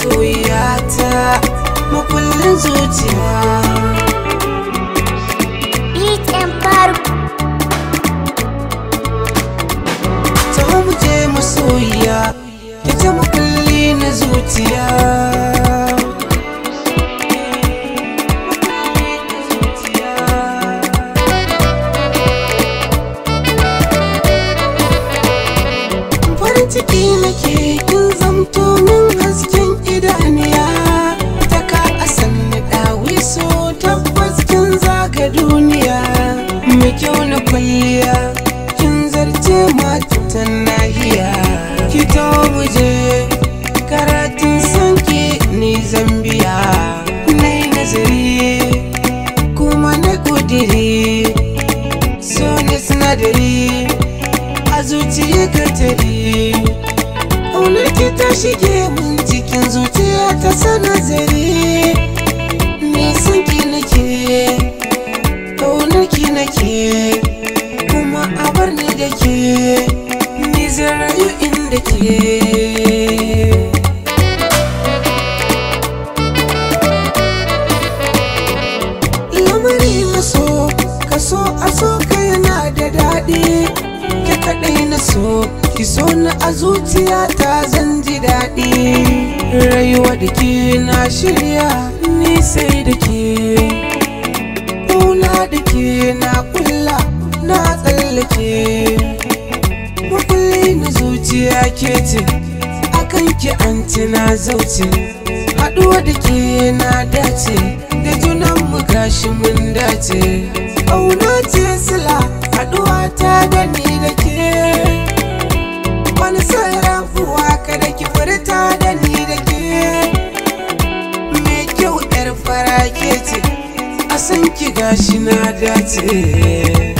masoyiyata makullin zuciya. Beat Empire. Taho mu je masoyiya, ita makulli na zuciya. Farin ciki nake kin zamto min hasken idaniya, ta ka asanni dawi so tabbas kin zaga duniya. Mai kyau na kwalliya kin zarce matan nahiya. Ki taho mu je karatun sanki ni Zambiya, nai nazari kuma na kudiri, so ne sinadari a zuciya ka tare. Ƙaunarki ta shige mun cikin zuciya ta sanazari, nisanki nake ƙaunarki nake, kuma a bar ni da ke ni zan rayu inda ke. Lamari na so ka so a so ka yana da daɗi, ke kaɗai na so ki so na a zuciya ta zan ji daɗi. Rayuwa da ke na shirya ni sai da ke, ƙauna da ke na kulla na tsallake. Makulli na zuciya ke ce, akan ki an ci na zauce. Haɗuwa da ke na dace, da junan mu gashi mun dace. Ƙauna ce sila haɗuwa ta da ni da ke, wani sarrafuwa kada ki furta da ni da ke. Mai kyau ƴar fara ke ce, a san ki gashi na dace.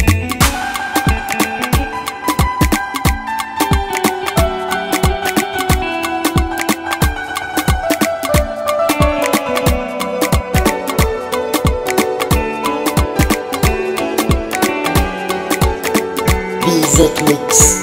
BZ Mix.